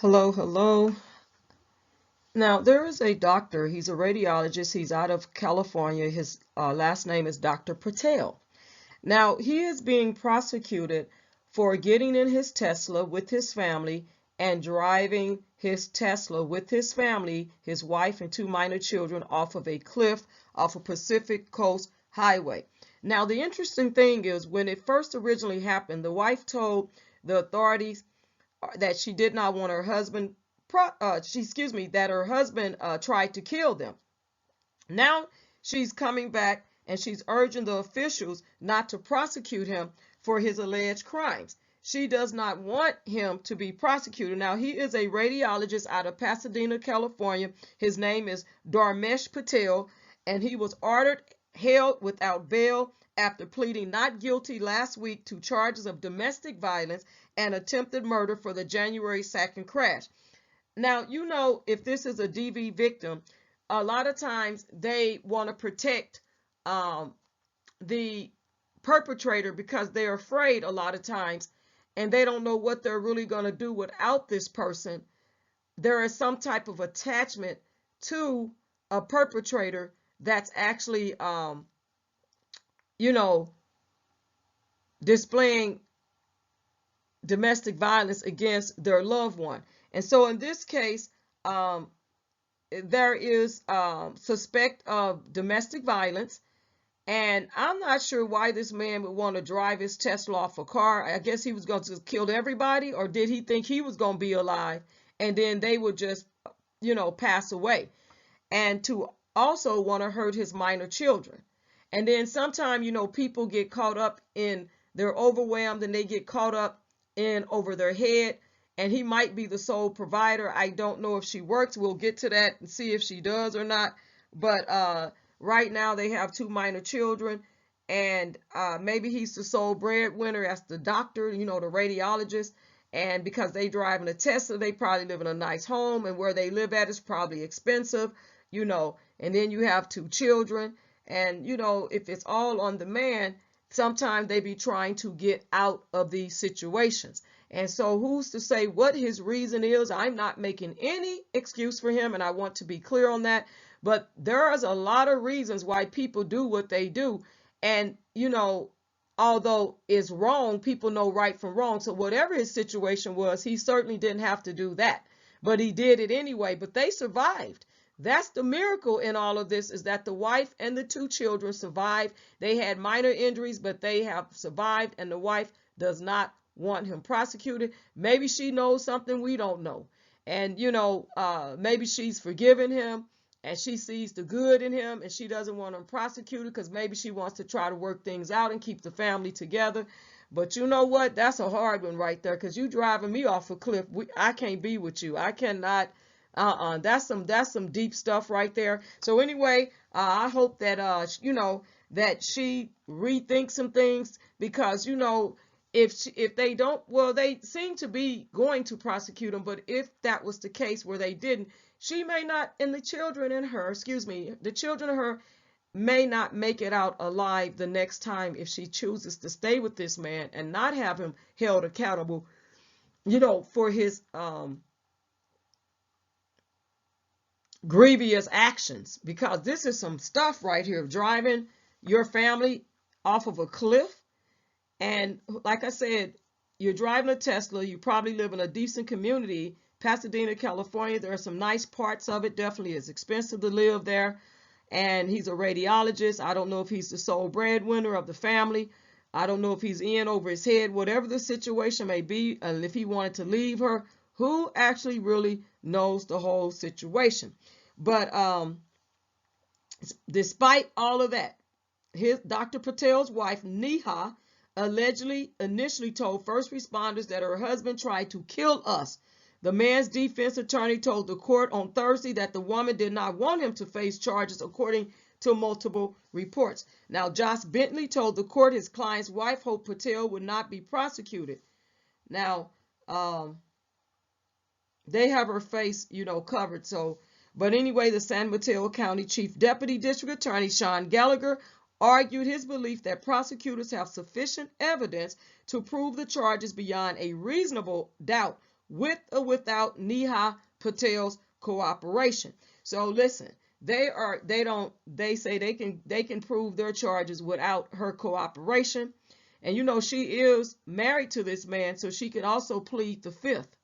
Hello, hello. Now, there is a doctor, he's a radiologist, he's out of California. His last name is Dr. Patel. Now, he is being prosecuted for getting in his Tesla with his family and driving his Tesla with his family, his wife and two minor children, off of a cliff off of Pacific Coast Highway. Now, the interesting thing is when it first originally happened, the wife told the authorities that she did not want her husband, that her husband tried to kill them. Now she's coming back and she's urging the officials not to prosecute him for his alleged crimes. She does not want him to be prosecuted. Now, he is a radiologist out of Pasadena, California. His name is Dharmesh Patel, and he was ordered held without bail after pleading not guilty last week to charges of domestic violence and attempted murder for the January 2nd crash. Now, if this is a DV victim, a lot of times they want to protect the perpetrator because they're afraid a lot of times and they don't know what they're really going to do without this person. There is some type of attachment to a perpetrator that's actually, displaying domestic violence against their loved one. And so in this case, there is suspect of domestic violence. And I'm not sure why this man would want to drive his Tesla off a car. I guess he was going to kill everybody, or did he think he was going to be alive and then they would just, pass away? And to also want to hurt his minor children. And then sometimes, people get caught up in, they're overwhelmed and they get caught up in over their head. And he might be the sole provider. I don't know if she works. We'll get to that and see if she does or not. But right now they have two minor children, and maybe he's the sole breadwinner as the doctor, the radiologist. And because they drive in a Tesla, they probably live in a nice home, and where they live at is probably expensive, and then you have two children. And, if it's all on the man, sometimes they be trying to get out of these situations. And so who's to say what his reason is? I'm not making any excuse for him, and I want to be clear on that. But there's a lot of reasons why people do what they do. And, although it's wrong, people know right from wrong. So whatever his situation was, he certainly didn't have to do that. But he did it anyway. But they survived. That's the miracle in all of this, is that the wife and the two children survived. They had minor injuries, but they have survived, and the wife does not want him prosecuted. Maybe she knows something we don't know. And, maybe she's forgiven him and she sees the good in him and she doesn't want him prosecuted because maybe she wants to try to work things out and keep the family together. But you know what? That's a hard one right there, because you driving me off a cliff. I can't be with you. I cannot. That's some deep stuff right there. So anyway, I hope that that she rethinks some things, because if they don't, well, they seem to be going to prosecute him. But if that was the case where they didn't, she may not, and the children in her, the children of her may not make it out alive the next time if she chooses to stay with this man and not have him held accountable, for his grievous actions. Because this is some stuff right here, driving your family off of a cliff. And like I said, you're driving a Tesla. You probably live in a decent community, Pasadena, California. There are some nice parts of it. Definitely it's expensive to live there. And he's a radiologist. I don't know if he's the sole breadwinner of the family. I don't know if he's in over his head, whatever the situation may be, and if he wanted to leave her. Who actually really knows the whole situation? But despite all of that, Dr. Patel's wife, Neha, allegedly initially told first responders that her husband tried to kill us. The man's defense attorney told the court on Thursday that the woman did not want him to face charges, according to multiple reports. Now, Josh Bentley told the court his client's wife hoped Patel would not be prosecuted. Now, they have her face, covered. So, but anyway, the San Mateo County Chief Deputy District Attorney Sean Gallagher argued his belief that prosecutors have sufficient evidence to prove the charges beyond a reasonable doubt with or without Neha Patel's cooperation. So listen, they say they can prove their charges without her cooperation. And you know, she is married to this man, so she can also plead the fifth.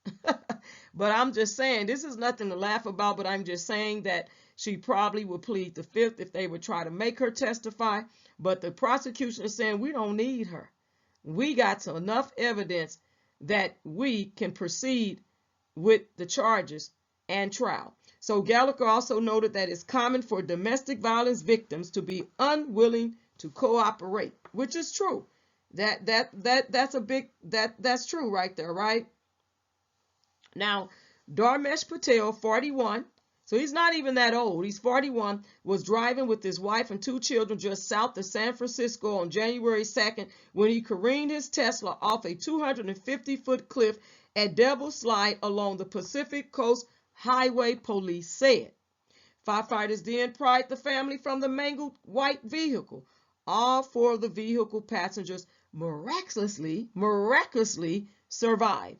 But I'm just saying, this is nothing to laugh about, but I'm just saying that she probably would plead the fifth if they would try to make her testify. But the prosecution is saying we don't need her. We got enough evidence that we can proceed with the charges and trial. So Gallagher also noted that it's common for domestic violence victims to be unwilling to cooperate, which is true. That's true right there, right? Now, Dharmesh Patel, 41, so he's not even that old. He's 41, was driving with his wife and 2 children just south of San Francisco on January 2nd when he careened his Tesla off a 250-foot cliff at Devil's Slide along the Pacific Coast Highway, police said. Firefighters then pried the family from the mangled white vehicle. All 4 of the vehicle passengers miraculously survived.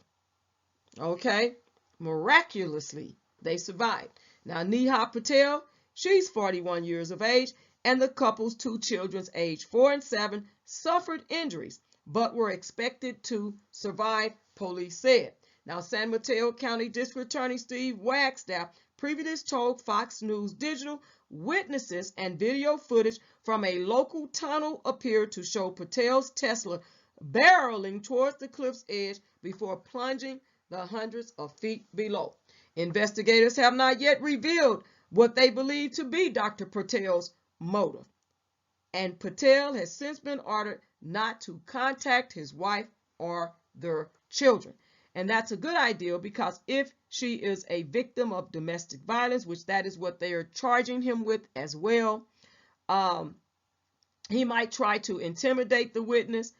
Okay, miraculously they survived. Now Neha Patel, she's 41 years of age, and the couple's 2 children, aged 4 and 7, suffered injuries but were expected to survive, police said. Now, San Mateo County District Attorney Steve Wagstaff previously told Fox News Digital witnesses and video footage from a local tunnel appeared to show Patel's Tesla barreling towards the cliff's edge before plunging the hundreds of feet below. Investigators have not yet revealed what they believe to be Dr. Patel's motive, and Patel has since been ordered not to contact his wife or their children. And that's a good idea, because if she is a victim of domestic violence, which that is what they are charging him with as well, he might try to intimidate the witness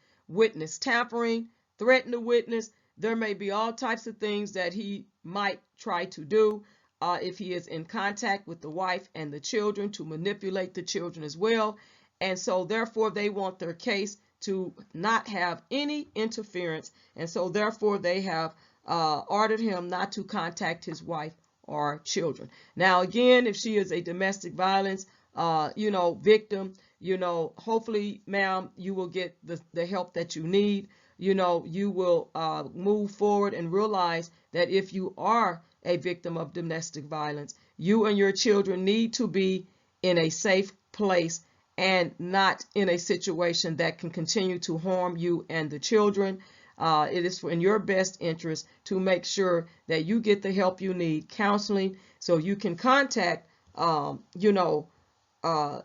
tampering, threaten the witness. There may be all types of things that he might try to do if he is in contact with the wife and the children, to manipulate the children as well. And so therefore they want their case to not have any interference, and so therefore they have ordered him not to contact his wife or children. Now again, if she is a domestic violence victim, hopefully, ma'am, you will get the help that you need. You will move forward and realize that if you are a victim of domestic violence, you and your children need to be in a safe place and not in a situation that can continue to harm you and the children. It is in your best interest to make sure that you get the help you need, counseling, so you can contact, the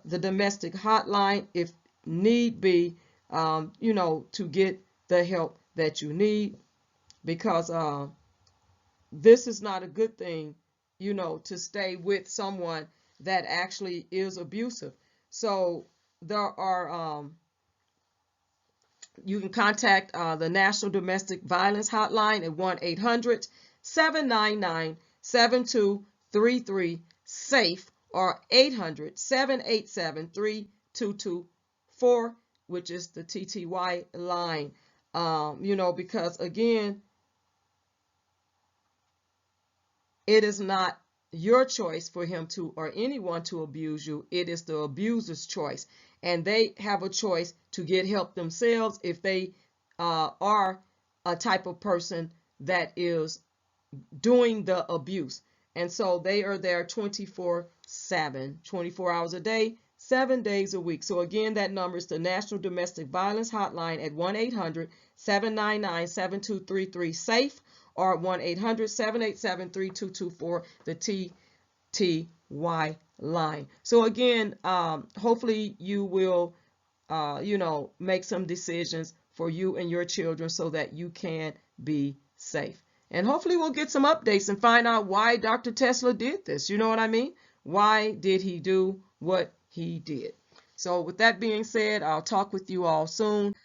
domestic hotline if need be, to get the help that you need, because this is not a good thing, to stay with someone that actually is abusive. So there are, you can contact the National Domestic Violence Hotline at 1-800-799-7233 SAFE, or 800-787-3224, which is the TTY line. Because again, it is not your choice for him to, or anyone to, abuse you. It is the abuser's choice, and they have a choice to get help themselves if they are a type of person that is doing the abuse. And so they are there 24/7, 24 hours a day, 7 days a week. So again, that number is the National Domestic Violence Hotline at 1-800-799-7233 SAFE, or 1-800-787-3224, the TTY line. So again, hopefully you will, make some decisions for you and your children so that you can be safe. And hopefully we'll get some updates and find out why Dr. Tesla did this. You know what I mean? Why did he do what he did? So with that being said, I'll talk with you all soon.